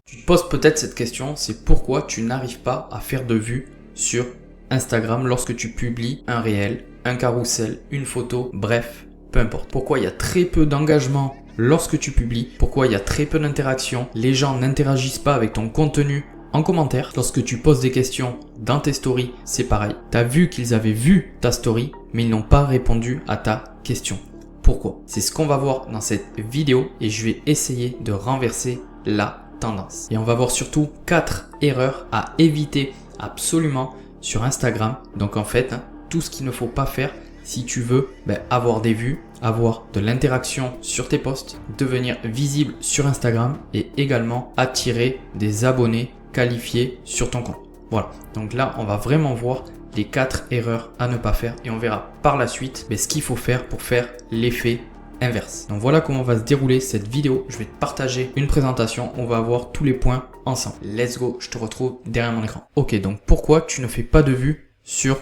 Tu te poses peut-être cette question, c'est pourquoi tu n'arrives pas à faire de vues sur Instagram lorsque tu publies un réel, un carrousel, une photo, bref, peu importe. Pourquoi il y a très peu d'engagement lorsque tu publies, pourquoi il y a très peu d'interaction, les gens n'interagissent pas avec ton contenu en commentaire. Lorsque tu poses des questions dans tes stories, c'est pareil. Tu as vu qu'ils avaient vu ta story, mais ils n'ont pas répondu à ta question. Pourquoi? C'est ce qu'on va voir dans cette vidéo et je vais essayer de renverser la tendance. Et on va voir surtout 4 erreurs à éviter absolument sur Instagram. Donc en fait, tout ce qu'il ne faut pas faire si tu veux avoir des vues, avoir de l'interaction sur tes posts, devenir visible sur Instagram et également attirer des abonnés qualifiés sur ton compte. Voilà, donc là on va vraiment voir les 4 erreurs à ne pas faire et on verra par la suite ce qu'il faut faire pour faire l'effet inverse. Donc voilà comment va se dérouler cette vidéo. Je vais te partager une présentation, on va voir tous les points ensemble. Let's go, je te retrouve derrière mon écran. Ok, donc pourquoi tu ne fais pas de vues sur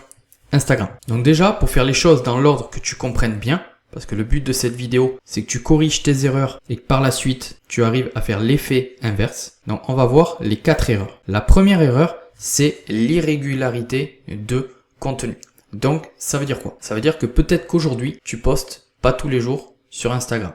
Instagram? Donc déjà, pour faire les choses dans l'ordre que tu comprennes bien, parce que le but de cette vidéo, c'est que tu corriges tes erreurs et que par la suite, tu arrives à faire l'effet inverse. Donc on va voir les 4 erreurs. La première erreur, c'est l'irrégularité de contenu. Donc ça veut dire quoi? Ça veut dire que peut-être qu'aujourd'hui, tu postes pas tous les jours sur Instagram.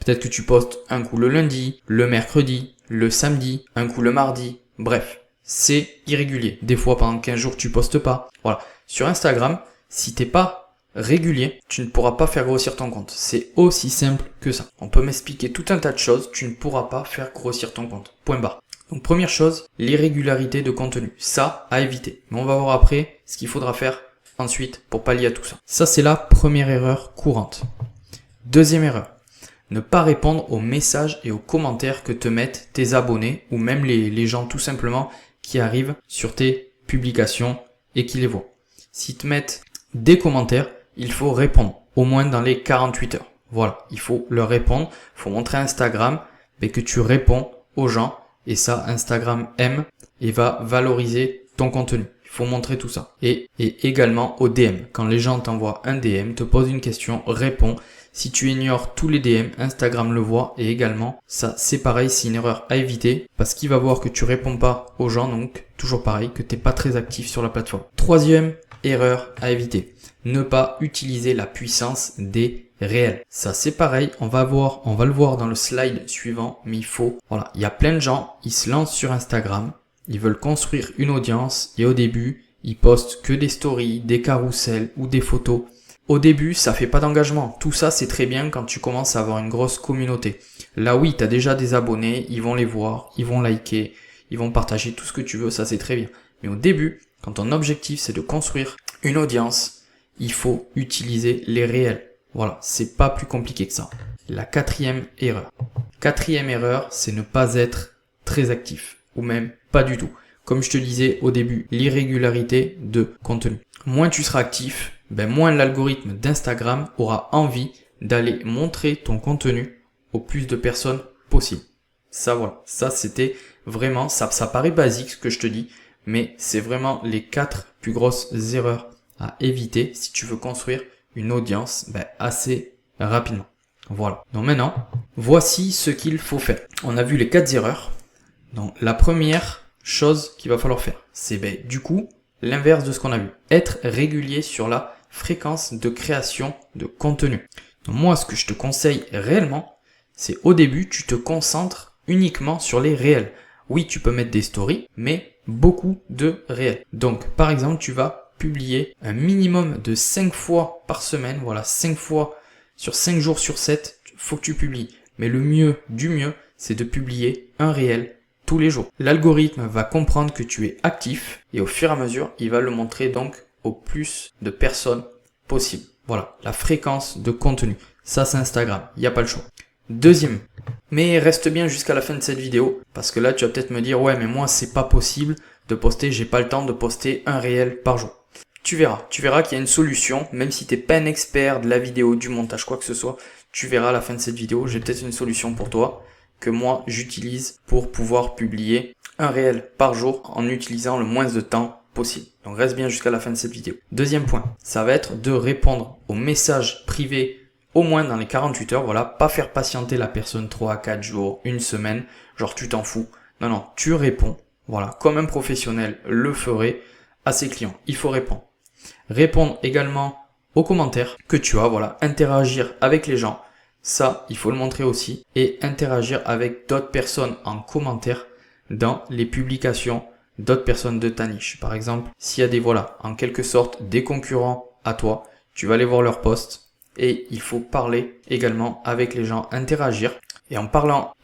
Peut-être que tu postes un coup le lundi, le mercredi, le samedi, un coup le mardi. Bref, c'est irrégulier. Des fois, pendant 15 jours, tu postes pas. Voilà. Sur Instagram, si t'es pas régulier, tu ne pourras pas faire grossir ton compte. C'est aussi simple que ça. On peut m'expliquer tout un tas de choses, tu ne pourras pas faire grossir ton compte. Point barre. Donc première chose, l'irrégularité de contenu. Ça, à éviter. Mais on va voir après ce qu'il faudra faire ensuite pour pallier à tout ça. Ça, c'est la première erreur courante. Deuxième erreur, ne pas répondre aux messages et aux commentaires que te mettent tes abonnés ou même les gens tout simplement qui arrivent sur tes publications et qui les voient. S'ils te mettent des commentaires, il faut répondre au moins dans les 48 heures. Voilà, il faut leur répondre, il faut montrer à Instagram que tu réponds aux gens et ça Instagram aime et va valoriser ton contenu. Il faut montrer tout ça. Et également au DM. Quand les gens t'envoient un DM, te posent une question, réponds. Si tu ignores tous les DM, Instagram le voit et également, ça c'est pareil, c'est une erreur à éviter parce qu'il va voir que tu réponds pas aux gens, donc toujours pareil, que tu n'es pas très actif sur la plateforme. Troisième erreur à éviter, ne pas utiliser la puissance des réels. Ça c'est pareil, on va le voir dans le slide suivant, mais il y a plein de gens, ils se lancent sur Instagram, ils veulent construire une audience et au début, ils postent que des stories, des carousels ou des photos. Au début, ça fait pas d'engagement. Tout ça, c'est très bien quand tu commences à avoir une grosse communauté. Là, oui, tu as déjà des abonnés, ils vont les voir, ils vont liker, ils vont partager tout ce que tu veux, ça c'est très bien. Mais au début, quand ton objectif c'est de construire une audience, il faut utiliser les réels. Voilà, c'est pas plus compliqué que ça. La quatrième erreur. Quatrième erreur, c'est ne pas être très actif ou même pas du tout. Comme je te disais au début, l'irrégularité de contenu. Moins tu seras actif, moins l'algorithme d'Instagram aura envie d'aller montrer ton contenu au plus de personnes possible. Ça voilà, ça c'était vraiment, ça paraît basique ce que je te dis, mais c'est vraiment les 4 plus grosses erreurs à éviter si tu veux construire une audience assez rapidement. Voilà, donc maintenant, voici ce qu'il faut faire. On a vu les 4 erreurs. Donc la première chose qu'il va falloir faire, c'est du coup l'inverse de ce qu'on a vu. Être régulier sur la fréquence de création de contenu. Donc moi, ce que je te conseille réellement, c'est au début, tu te concentres uniquement sur les réels. Oui, tu peux mettre des stories, mais beaucoup de réels. Donc, par exemple, tu vas publier un minimum de 5 fois par semaine. Voilà, 5 fois sur 5 jours sur 7, faut que tu publies. Mais le mieux du mieux, c'est de publier un réel tous les jours. L'algorithme va comprendre que tu es actif et au fur et à mesure, il va le montrer donc au plus de personnes possible. Voilà, la fréquence de contenu. Ça, c'est Instagram. Il n'y a pas le choix. Deuxième. Mais reste bien jusqu'à la fin de cette vidéo parce que là, tu vas peut-être me dire, ouais, mais moi, c'est pas possible de poster. J'ai pas le temps de poster un réel par jour. Tu verras qu'il y a une solution, même si t'es pas un expert de la vidéo, du montage, quoi que ce soit. Tu verras à la fin de cette vidéo. J'ai peut-être une solution pour toi que moi, j'utilise pour pouvoir publier un réel par jour en utilisant le moins de temps possible. Donc reste bien jusqu'à la fin de cette vidéo. Deuxième point, ça va être de répondre aux messages privés au moins dans les 48 heures. Voilà, pas faire patienter la personne 3 à 4 jours, une semaine, genre tu t'en fous. Non, non, tu réponds. Voilà, comme un professionnel le ferait à ses clients. Il faut répondre. Répondre également aux commentaires que tu as, voilà, interagir avec les gens. Ça, il faut le montrer aussi. Et interagir avec d'autres personnes en commentaire dans les publications d'autres personnes de ta niche. Par exemple, s'il y a des, voilà, en quelque sorte, des concurrents à toi, tu vas aller voir leurs posts et il faut parler également avec les gens, interagir. Et en parlant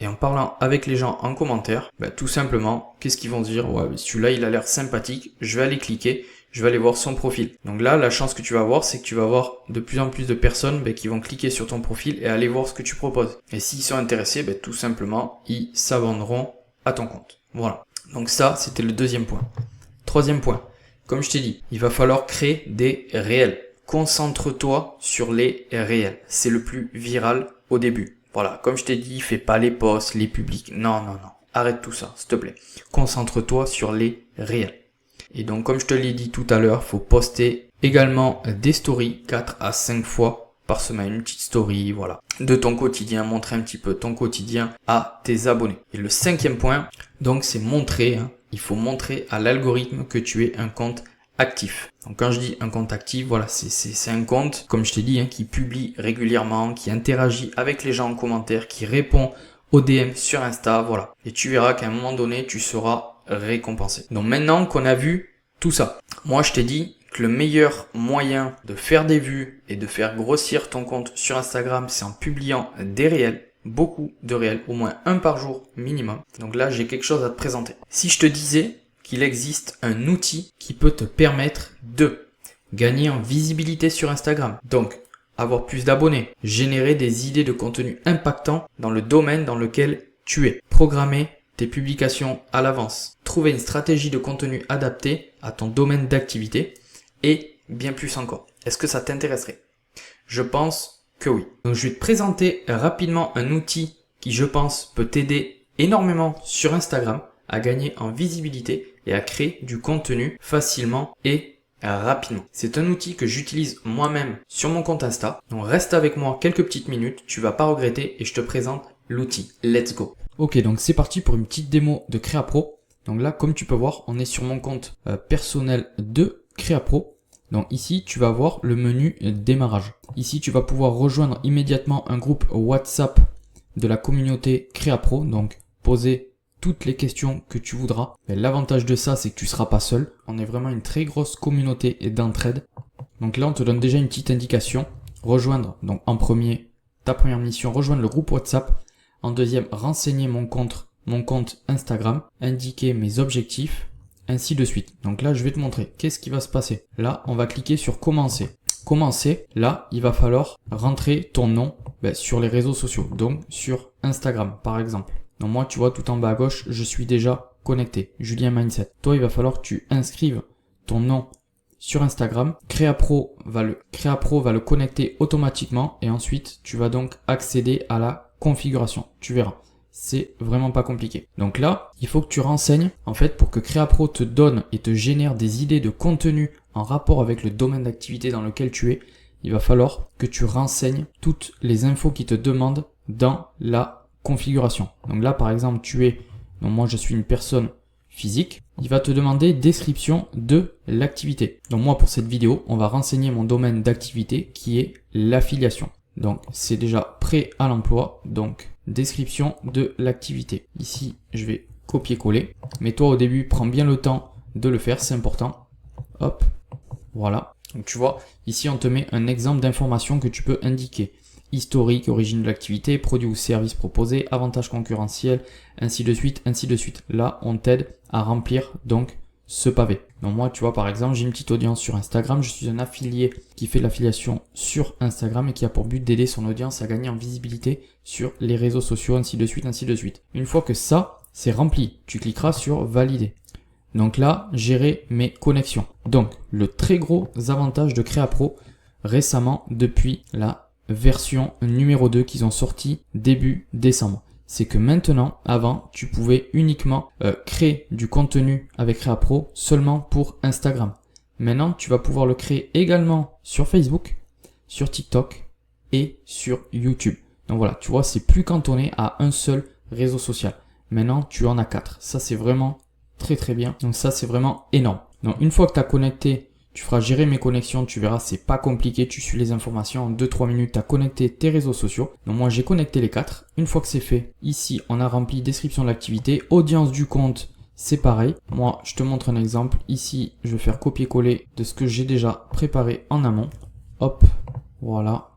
avec les gens en commentaire, tout simplement, qu'est-ce qu'ils vont dire? Ouais, celui-là, il a l'air sympathique, je vais aller cliquer, je vais aller voir son profil. Donc là, la chance que tu vas avoir, c'est que tu vas avoir de plus en plus de personnes qui vont cliquer sur ton profil et aller voir ce que tu proposes. Et s'ils sont intéressés, tout simplement, ils s'abonneront à ton compte. Voilà. Donc ça, c'était le deuxième point. Troisième point, comme je t'ai dit, il va falloir créer des réels. Concentre-toi sur les réels. C'est le plus viral au début. Voilà, comme je t'ai dit, fais pas les posts, les publics. Non, non, non. Arrête tout ça, s'il te plaît. Concentre-toi sur les réels. Et donc, comme je te l'ai dit tout à l'heure, faut poster également des stories 4 à 5 fois par semaine. Une petite story, voilà, de ton quotidien. Montrer un petit peu ton quotidien à tes abonnés. Et le cinquième point, donc, c'est montrer. Il faut montrer à l'algorithme que tu es un compte actif. Donc quand je dis un compte actif, voilà, c'est un compte, comme je t'ai dit, qui publie régulièrement, qui interagit avec les gens en commentaire, qui répond aux DM sur Insta, voilà. Et tu verras qu'à un moment donné, tu seras récompensé. Donc maintenant qu'on a vu tout ça, moi je t'ai dit que le meilleur moyen de faire des vues et de faire grossir ton compte sur Instagram, c'est en publiant des réels. Beaucoup de réels, au moins un par jour minimum. Donc là, j'ai quelque chose à te présenter. Si je te disais qu'il existe un outil qui peut te permettre de gagner en visibilité sur Instagram. Donc, avoir plus d'abonnés, générer des idées de contenu impactant dans le domaine dans lequel tu es, programmer tes publications à l'avance, trouver une stratégie de contenu adaptée à ton domaine d'activité et bien plus encore. Est-ce que ça t'intéresserait? Je pense que oui. Donc, je vais te présenter rapidement un outil qui, je pense, peut t'aider énormément sur Instagram à gagner en visibilité et à créer du contenu facilement et rapidement. C'est un outil que j'utilise moi-même sur mon compte Insta. Donc reste avec moi quelques petites minutes, tu vas pas regretter et je te présente l'outil. Let's go. Ok, donc c'est parti pour une petite démo de CréaPro. Donc là, comme tu peux voir, on est sur mon compte personnel de CréaPro. Donc ici, tu vas voir le menu démarrage. Ici, tu vas pouvoir rejoindre immédiatement un groupe WhatsApp de la communauté CréaPro. Donc poser toutes les questions que tu voudras. Mais l'avantage de ça, c'est que tu seras pas seul. On est vraiment une très grosse communauté d'entraide. Donc là, on te donne déjà une petite indication. Rejoindre, donc en premier, ta première mission, rejoindre le groupe WhatsApp. En deuxième, renseigner mon compte Instagram, indiquer mes objectifs, ainsi de suite. Donc là, je vais te montrer qu'est-ce qui va se passer. Là, on va cliquer sur commencer. Commencer, là, il va falloir rentrer ton nom sur les réseaux sociaux. Donc sur Instagram, par exemple. Donc moi, tu vois, tout en bas à gauche, je suis déjà connecté. Julien Mindset. Toi, il va falloir que tu inscrives ton nom sur Instagram. CréaPro va le connecter automatiquement et ensuite, tu vas donc accéder à la configuration. Tu verras. C'est vraiment pas compliqué. Donc là, il faut que tu renseignes, en fait, pour que CréaPro te donne et te génère des idées de contenu en rapport avec le domaine d'activité dans lequel tu es. Il va falloir que tu renseignes toutes les infos qui te demandent dans la configuration. Donc là, par exemple, donc moi je suis une personne physique. Il va te demander description de l'activité. Donc moi, pour cette vidéo, on va renseigner mon domaine d'activité qui est l'affiliation. Donc c'est déjà prêt à l'emploi. Donc description de l'activité. Ici, je vais copier-coller. Mais toi, au début, prends bien le temps de le faire, c'est important. Hop, voilà. Donc tu vois, ici on te met un exemple d'information que tu peux indiquer. Historique, origine de l'activité, produit ou service proposé, avantages concurrentiels, ainsi de suite, ainsi de suite. Là, on t'aide à remplir donc ce pavé. Donc moi, tu vois, par exemple, j'ai une petite audience sur Instagram. Je suis un affilié qui fait de l'affiliation sur Instagram et qui a pour but d'aider son audience à gagner en visibilité sur les réseaux sociaux, ainsi de suite, ainsi de suite. Une fois que ça, c'est rempli, tu cliqueras sur valider. Donc là, gérer mes connexions. Donc, le très gros avantage de CréaPro récemment depuis la version numéro 2 qu'ils ont sorti début décembre. C'est que maintenant, avant, tu pouvais uniquement créer du contenu avec CréaPro seulement pour Instagram. Maintenant, tu vas pouvoir le créer également sur Facebook, sur TikTok et sur YouTube. Donc voilà, tu vois, c'est plus cantonné à un seul réseau social. Maintenant, tu en as 4. Ça, c'est vraiment très très bien. Donc ça, c'est vraiment énorme. Donc une fois que tu as connecté, tu feras gérer mes connexions. Tu verras, c'est pas compliqué. Tu suis les informations en 2-3 minutes. Tu as connecté tes réseaux sociaux. Donc moi, j'ai connecté les 4. Une fois que c'est fait, ici, on a rempli description de l'activité. Audience du compte, c'est pareil. Moi, je te montre un exemple. Ici, je vais faire copier-coller de ce que j'ai déjà préparé en amont. Hop, voilà.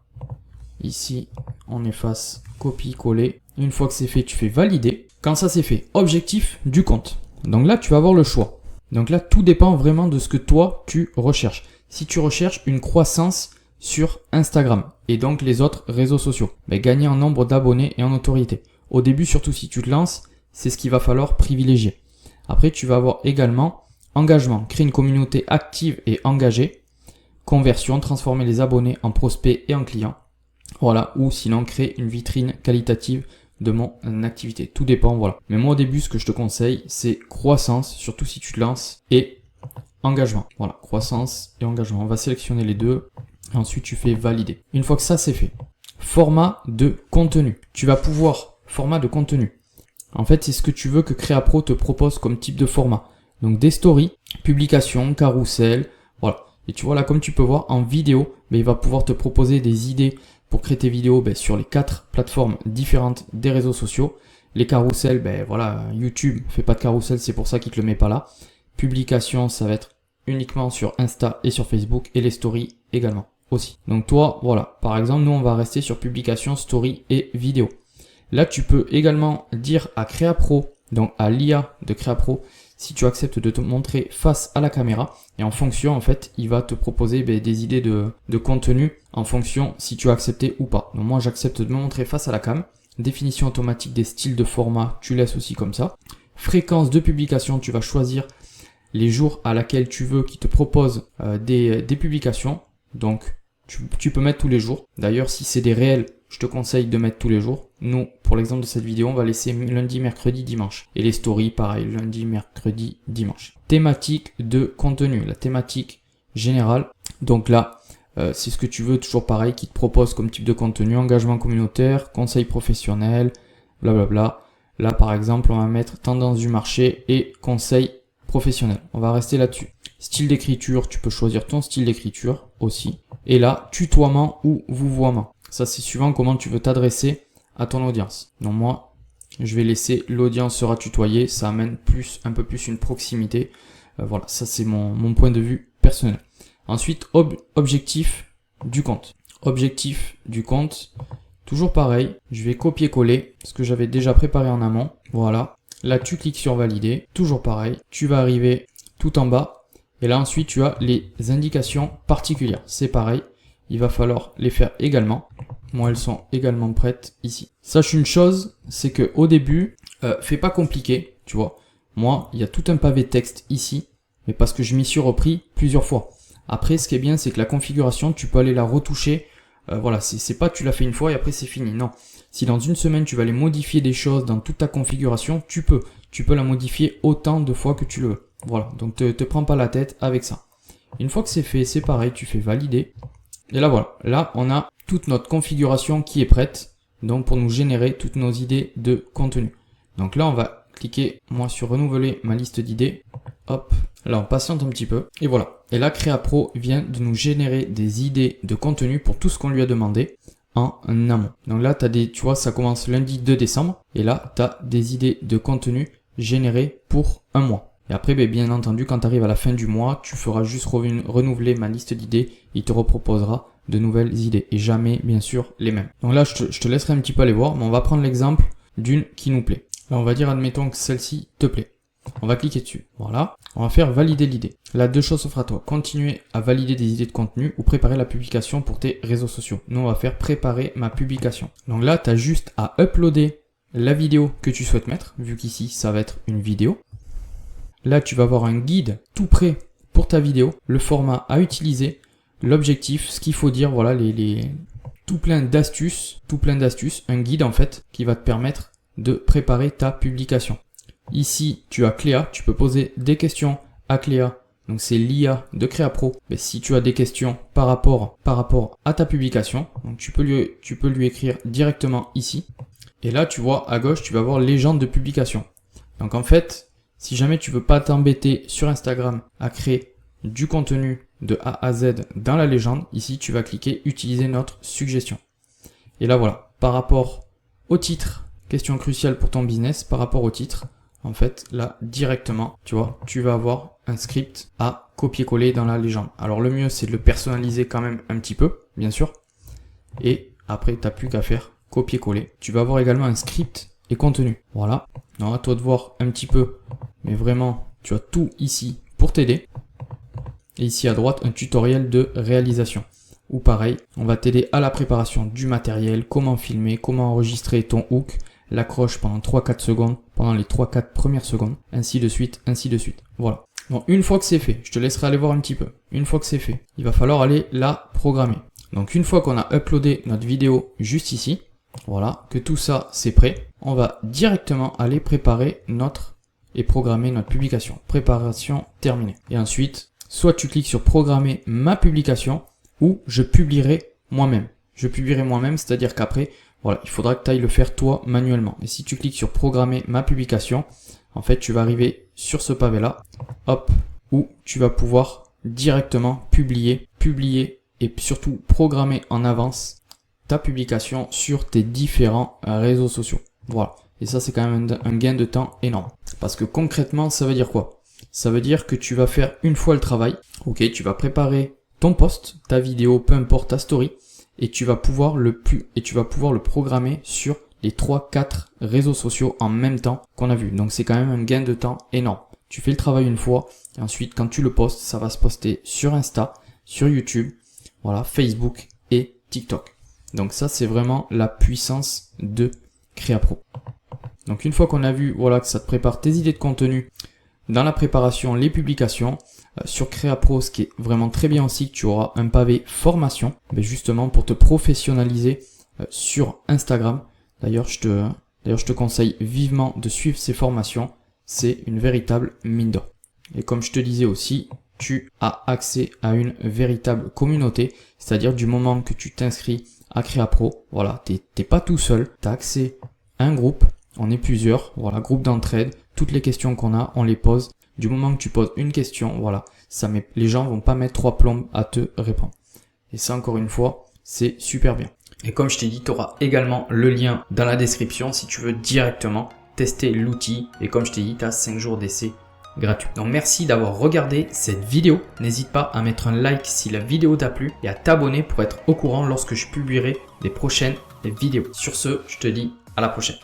Ici, on efface, copie-coller. Une fois que c'est fait, tu fais valider. Quand ça c'est fait, objectif du compte. Donc là, tu vas avoir le choix. Donc là, tout dépend vraiment de ce que toi, tu recherches. Si tu recherches une croissance sur Instagram et donc les autres réseaux sociaux, gagner en nombre d'abonnés et en notoriété. Au début, surtout si tu te lances, c'est ce qu'il va falloir privilégier. Après, tu vas avoir également engagement, créer une communauté active et engagée, conversion, transformer les abonnés en prospects et en clients. Voilà, ou sinon créer une vitrine qualitative de mon activité. Tout dépend, voilà. Mais moi au début, ce que je te conseille, c'est croissance, surtout si tu te lances, et engagement. Voilà, croissance et engagement. On va sélectionner les deux. Et ensuite, tu fais valider. Une fois que ça c'est fait, format de contenu. Tu vas pouvoir, format de contenu. En fait, c'est ce que tu veux que Créapro te propose comme type de format. Donc des stories, publications, carousel, voilà. Et tu vois là, comme tu peux voir en vidéo, il va pouvoir te proposer des idées pour créer tes vidéos sur les 4 plateformes différentes des réseaux sociaux. Les carousels, voilà, YouTube fait pas de carousel, c'est pour ça qu'il te le met pas là. Publication, ça va être uniquement sur Insta et sur Facebook, et les stories également aussi. Donc toi, voilà, par exemple, nous on va rester sur publication, story et vidéo. Là, tu peux également dire à Créapro, donc à l'IA de Créapro, si tu acceptes de te montrer face à la caméra, et en fonction, en fait, il va te proposer des idées de contenu en fonction si tu as accepté ou pas. Donc moi, j'accepte de me montrer face à la cam. Définition automatique des styles de format, tu laisses aussi comme ça. Fréquence de publication, tu vas choisir les jours à laquelle tu veux qu'il te propose des publications. Donc, tu peux mettre tous les jours. D'ailleurs, si c'est des réels, je te conseille de mettre tous les jours. Nous, pour l'exemple de cette vidéo, on va laisser lundi, mercredi, dimanche. Et les stories, pareil, lundi, mercredi, dimanche. Thématique de contenu, la thématique générale. Donc là, c'est ce que tu veux, toujours pareil, qui te propose comme type de contenu, engagement communautaire, conseil professionnel, blablabla. Là, par exemple, on va mettre tendance du marché et conseil professionnel. On va rester là-dessus. Style d'écriture, tu peux choisir ton style d'écriture aussi. Et là, tutoiement ou vouvoiement. Ça, c'est suivant comment tu veux t'adresser à ton audience. Donc moi, je vais laisser l'audience sera tutoyée. Ça amène un peu plus une proximité. Voilà, ça c'est mon point de vue personnel. Ensuite, objectif du compte. Objectif du compte, toujours pareil. Je vais copier-coller ce que j'avais déjà préparé en amont. Voilà. Là, tu cliques sur valider. Toujours pareil. Tu vas arriver tout en bas. Et là, ensuite, tu as les indications particulières. C'est pareil. Il va falloir les faire également. Moi, elles sont également prêtes ici. Sache une chose, c'est que au début, fais pas compliqué, tu vois. Moi, il y a tout un pavé de texte ici, mais parce que je m'y suis repris plusieurs fois. Après, ce qui est bien, c'est que la configuration, tu peux aller la retoucher. Voilà, c'est pas tu l'as fait une fois et après c'est fini. Non. Si dans une semaine, tu vas aller modifier des choses dans toute ta configuration, tu peux. Tu peux la modifier autant de fois que tu le veux. Voilà, donc te prends pas la tête avec ça. Une fois que c'est fait, c'est pareil, tu fais valider. Et là, voilà. Là, on a toute notre configuration qui est prête. Donc, pour nous générer toutes nos idées de contenu. Donc là, on va cliquer, moi, sur renouveler ma liste d'idées. Hop. Là, on patiente un petit peu. Et voilà. Et là, Créapro vient de nous générer des idées de contenu pour tout ce qu'on lui a demandé en amont. Donc là, tu vois, ça commence lundi 2 décembre. Et là, tu as des idées de contenu générées pour un mois. Et après, bien entendu, quand tu arrives à la fin du mois, tu feras juste renouveler ma liste d'idées. Il te reproposera de nouvelles idées. Et jamais, bien sûr, les mêmes. Donc là, je te laisserai un petit peu aller voir. Mais on va prendre l'exemple d'une qui nous plaît. Là, on va dire, admettons que celle-ci te plaît. On va cliquer dessus. Voilà. On va faire valider l'idée. Là, deux choses s'offrent à toi. Continuer à valider des idées de contenu ou préparer la publication pour tes réseaux sociaux. Nous, on va faire préparer ma publication. Donc là, tu as juste à uploader la vidéo que tu souhaites mettre, vu qu'ici, ça va être une vidéo. Là, tu vas avoir un guide tout prêt pour ta vidéo, le format à utiliser, l'objectif, ce qu'il faut dire, voilà, tout plein d'astuces, un guide en fait, qui va te permettre de préparer ta publication. Ici, tu as Cléa, tu peux poser des questions à Cléa, donc c'est l'IA de Créapro. Mais si tu as des questions par rapport à ta publication, donc tu peux lui écrire directement ici. Et là, tu vois, à gauche, tu vas voir légende de publication. Donc en fait, si jamais tu veux pas t'embêter sur Instagram à créer du contenu de A à Z dans la légende, ici, tu vas cliquer utiliser notre suggestion. Et là, voilà, par rapport au titre, question cruciale pour ton business, par rapport au titre, en fait, là, directement, tu vois, tu vas avoir un script à copier-coller dans la légende. Alors le mieux, c'est de le personnaliser quand même un petit peu, bien sûr. Et après, tu n'as plus qu'à faire copier-coller. Tu vas avoir également un script et contenu. Voilà. Alors à toi de voir un petit peu, mais vraiment, tu as tout ici pour t'aider. Et ici à droite, un tutoriel de réalisation. Ou pareil, on va t'aider à la préparation du matériel, comment filmer, comment enregistrer ton hook, l'accroche pendant 3-4 secondes, pendant les 3-4 premières secondes, ainsi de suite, ainsi de suite. Voilà. Bon, une fois que c'est fait, je te laisserai aller voir un petit peu. Une fois que c'est fait, il va falloir aller la programmer. Donc une fois qu'on a uploadé notre vidéo juste ici, voilà, que tout ça c'est prêt, on va directement aller préparer et programmer notre publication. Préparation terminée. Et ensuite, soit tu cliques sur programmer ma publication ou je publierai moi-même. Je publierai moi-même, c'est-à-dire qu'après, voilà, il faudra que tu ailles le faire toi manuellement. Et si tu cliques sur programmer ma publication, en fait, tu vas arriver sur ce pavé-là, hop, où tu vas pouvoir directement publier et surtout programmer en avance ta publication sur tes différents réseaux sociaux. Voilà. Et ça, c'est quand même un gain de temps énorme. Parce que concrètement, ça veut dire quoi? Ça veut dire que tu vas faire une fois le travail. Ok, tu vas préparer ton post, ta vidéo, peu importe ta story, et tu vas pouvoir le programmer sur les 3-4 réseaux sociaux en même temps qu'on a vu. Donc c'est quand même un gain de temps énorme. Tu fais le travail une fois, et ensuite quand tu le postes, ça va se poster sur Insta, sur YouTube, voilà, Facebook et TikTok. Donc ça, c'est vraiment la puissance de CréaPro. Donc une fois qu'on a vu, voilà, que ça te prépare tes idées de contenu dans la préparation, les publications, sur CréaPro, ce qui est vraiment très bien aussi, que tu auras un pavé formation, mais justement pour te professionnaliser sur Instagram. D'ailleurs, je te conseille vivement de suivre ces formations. C'est une véritable mine d'or. Et comme je te disais aussi, tu as accès à une véritable communauté, c'est-à-dire du moment que tu t'inscris à CréaPro, voilà, t'es pas tout seul, tu as accès à un groupe, on est plusieurs, voilà, groupe d'entraide, toutes les questions qu'on a, on les pose. Du moment que tu poses une question, voilà, les gens vont pas mettre 3 plombes à te répondre. Et ça, encore une fois, c'est super bien. Et comme je t'ai dit, tu auras également le lien dans la description si tu veux directement tester l'outil. Et comme je t'ai dit, tu as 5 jours d'essai gratuit. Donc merci d'avoir regardé cette vidéo. N'hésite pas à mettre un like si la vidéo t'a plu et à t'abonner pour être au courant lorsque je publierai les prochaines vidéos. Sur ce, je te dis à la prochaine.